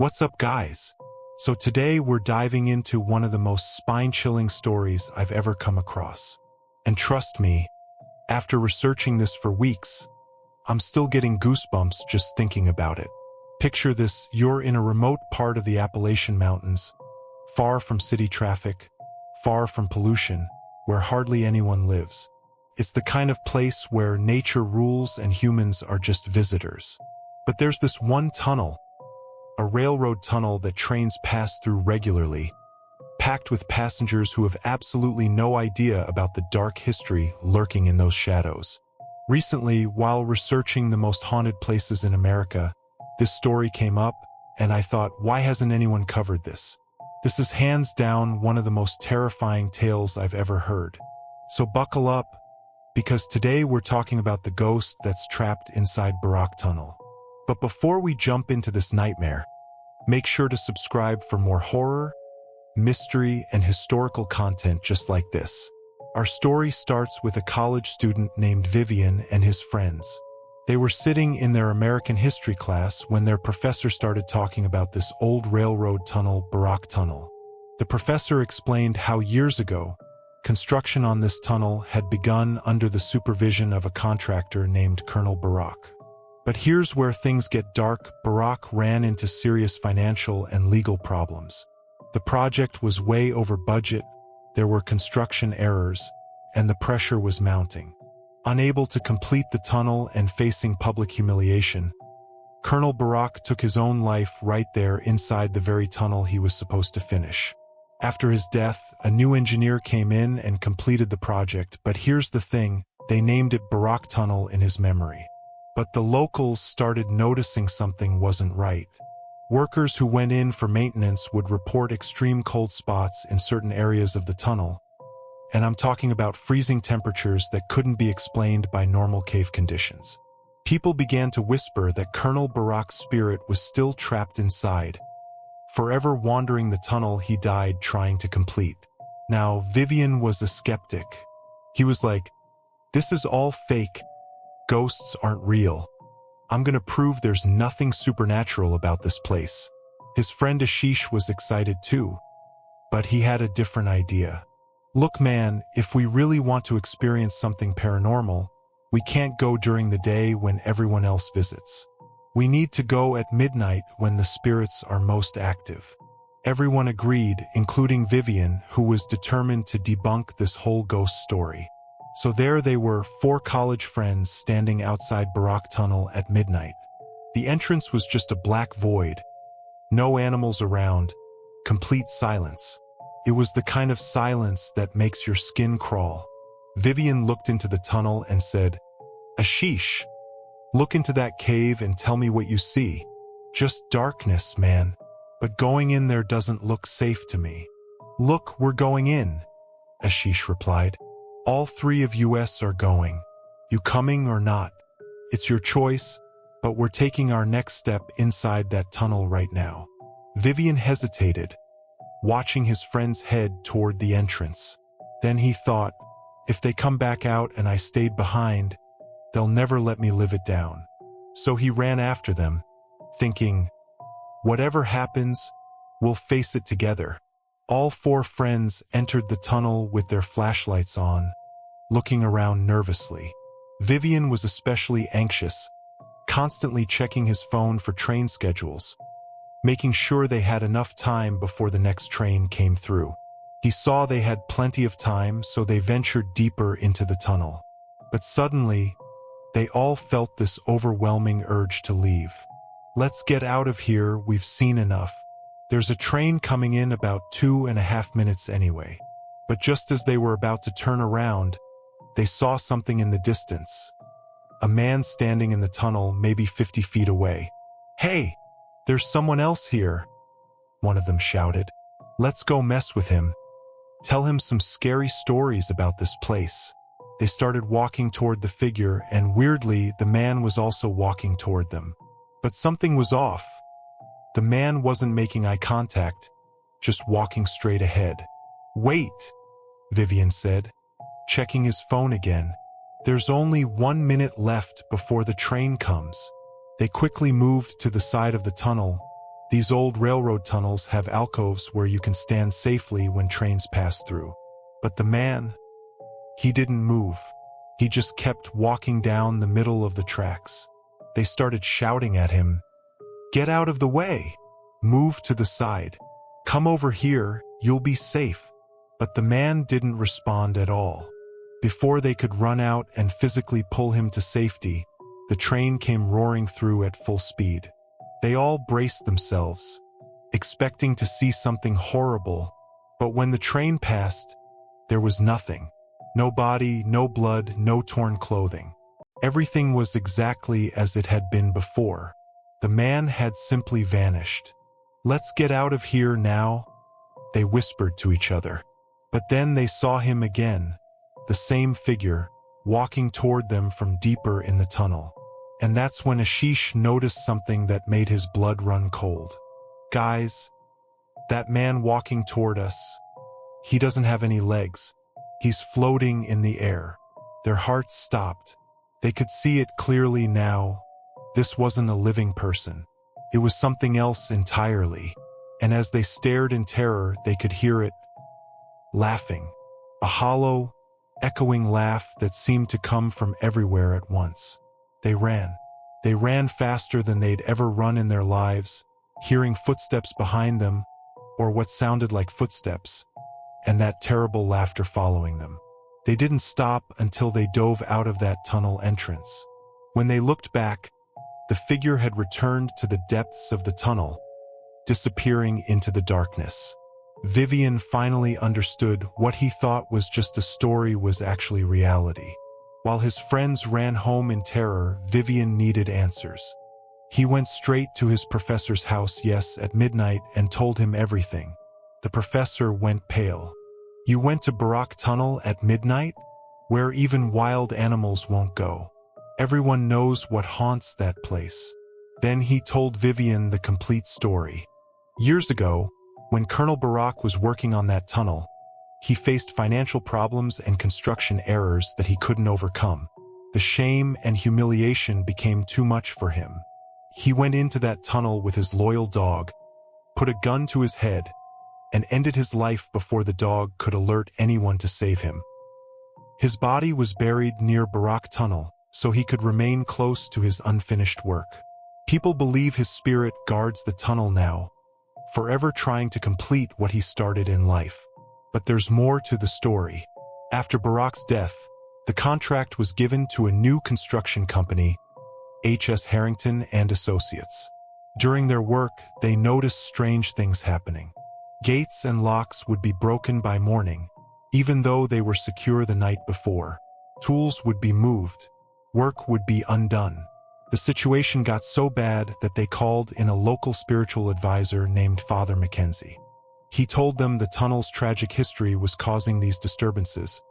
What's up, guys? So today we're diving into one of the most spine-chilling stories I've ever come across. And trust me, after researching this for weeks, I'm still getting goosebumps just thinking about it. Picture this: you're in a remote part of the Appalachian Mountains, far from city traffic, far from pollution, where hardly anyone lives. It's the kind of place where nature rules and humans are just visitors. But there's this one tunnel, a railroad tunnel that trains pass through regularly, packed with passengers who have absolutely no idea about the dark history lurking in those shadows. Recently, while researching the most haunted places in America, this story came up, and I thought, why hasn't anyone covered this? This is hands down one of the most terrifying tales I've ever heard. So buckle up, because today we're talking about the ghost that's trapped inside Barrack Tunnel. But before we jump into this nightmare, make sure to subscribe for more horror, mystery, and historical content just like this. Our story starts with a college student named Vivian and his friends. They were sitting in their American history class when their professor started talking about this old railroad tunnel, Barrack Tunnel. The professor explained how years ago, construction on this tunnel had begun under the supervision of a contractor named Colonel Barrack. But here's where things get dark. Barrack ran into serious financial and legal problems. The project was way over budget, there were construction errors, and the pressure was mounting. Unable to complete the tunnel and facing public humiliation, Colonel Barrack took his own life right there inside the very tunnel he was supposed to finish. After his death, a new engineer came in and completed the project, but here's the thing, they named it Barrack Tunnel in his memory. But the locals started noticing something wasn't right. Workers who went in for maintenance would report extreme cold spots in certain areas of the tunnel, and I'm talking about freezing temperatures that couldn't be explained by normal cave conditions. People began to whisper that Colonel Barrack's spirit was still trapped inside, forever wandering the tunnel he died trying to complete. Now, Vivian was a skeptic. He was like, "This is all fake. Ghosts aren't real. I'm gonna prove there's nothing supernatural about this place." His friend Ashish was excited too, but he had a different idea. "Look, man, if we really want to experience something paranormal, we can't go during the day when everyone else visits. We need to go at midnight when the spirits are most active." Everyone agreed, including Vivian, who was determined to debunk this whole ghost story. So there they were, 4 college friends standing outside Barrack Tunnel at midnight. The entrance was just a black void. No animals around. Complete silence. It was the kind of silence that makes your skin crawl. Vivian looked into the tunnel and said, "Ashish, look into that cave and tell me what you see." "Just darkness, man. But going in there doesn't look safe to me." "Look, we're going in," Ashish replied. "All 3 of us are going. You coming or not? It's your choice, but we're taking our next step inside that tunnel right now." Vivian hesitated, watching his friends head toward the entrance. Then he thought, if they come back out and I stayed behind, they'll never let me live it down. So he ran after them, thinking, whatever happens, we'll face it together. All 4 friends entered the tunnel with their flashlights on, looking around nervously. Vivian was especially anxious, constantly checking his phone for train schedules, making sure they had enough time before the next train came through. He saw they had plenty of time, so they ventured deeper into the tunnel. But suddenly, they all felt this overwhelming urge to leave. "Let's get out of here, we've seen enough. There's a train coming in about 2.5 minutes anyway." But just as they were about to turn around, they saw something in the distance. A man standing in the tunnel, maybe 50 feet away. "Hey, there's someone else here," one of them shouted. "Let's go mess with him. Tell him some scary stories about this place." They started walking toward the figure, and weirdly, the man was also walking toward them. But something was off. The man wasn't making eye contact, just walking straight ahead. "Wait," Vivian said, checking his phone again. "There's only 1 minute left before the train comes." They quickly moved to the side of the tunnel, These old railroad tunnels have alcoves where you can stand safely when trains pass through. But the man, he didn't move. He just kept walking down the middle of the tracks. They started shouting at him, "Get out of the way! Move to the side! Come over here, you'll be safe!" But the man didn't respond at all. Before they could run out and physically pull him to safety, the train came roaring through at full speed. They all braced themselves, expecting to see something horrible, but when the train passed, there was nothing. No body, no blood, no torn clothing. Everything was exactly as it had been before. The man had simply vanished. "Let's get out of here now," they whispered to each other. But then they saw him again, the same figure, walking toward them from deeper in the tunnel. And that's when Ashish noticed something that made his blood run cold. "Guys, that man walking toward us, he doesn't have any legs. He's floating in the air." Their hearts stopped. They could see it clearly now. This wasn't a living person. It was something else entirely. And as they stared in terror, they could hear it laughing. A hollow, echoing laugh that seemed to come from everywhere at once. They ran. They ran faster than they'd ever run in their lives, hearing footsteps behind them, or what sounded like footsteps, and that terrible laughter following them. They didn't stop until they dove out of that tunnel entrance. When they looked back, the figure had returned to the depths of the tunnel, disappearing into the darkness. Vivian finally understood what he thought was just a story was actually reality. While his friends ran home in terror, Vivian needed answers. He went straight to his professor's house, yes, at midnight, and told him everything. The professor went pale. "You went to Barrack Tunnel at midnight? Where even wild animals won't go. Everyone knows what haunts that place." Then he told Vivian the complete story. Years ago, when Colonel Barrack was working on that tunnel, he faced financial problems and construction errors that he couldn't overcome. The shame and humiliation became too much for him. He went into that tunnel with his loyal dog, put a gun to his head, and ended his life before the dog could alert anyone to save him. His body was buried near Barrack Tunnel, so he could remain close to his unfinished work. People believe his spirit guards the tunnel now, forever trying to complete what he started in life. But there's more to the story. After Barrack's death, the contract was given to a new construction company, H.S. Harrington and Associates. During their work, they noticed strange things happening. Gates and locks would be broken by morning, even though they were secure the night before. Tools would be moved. Work would be undone. The situation got so bad that they called in a local spiritual advisor named Father Mackenzie. He told them the tunnel's tragic history was causing these disturbances,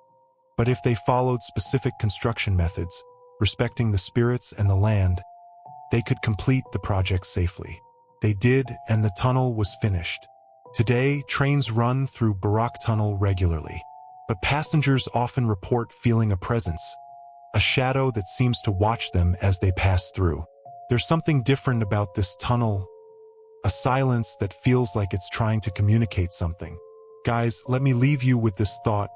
but if they followed specific construction methods, respecting the spirits and the land, they could complete the project safely. They did, and the tunnel was finished. Today, trains run through Barrack Tunnel regularly, but passengers often report feeling a presence, a shadow that seems to watch them as they pass through. There's something different about this tunnel, a silence that feels like it's trying to communicate something. Guys, let me leave you with this thought.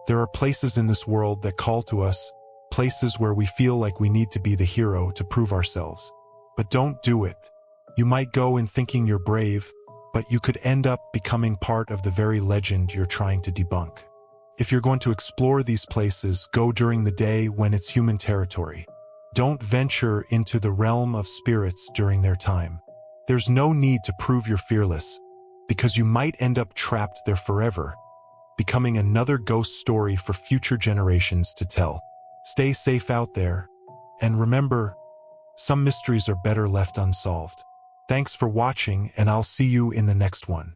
There are places in this world that call to us, places where we feel like we need to be the hero to prove ourselves. But don't do it. You might go in thinking you're brave, but you could end up becoming part of the very legend you're trying to debunk. If you're going to explore these places, go during the day when it's human territory. Don't venture into the realm of spirits during their time. There's no need to prove you're fearless, because you might end up trapped there forever, becoming another ghost story for future generations to tell. Stay safe out there, and remember, some mysteries are better left unsolved. Thanks for watching, and I'll see you in the next one.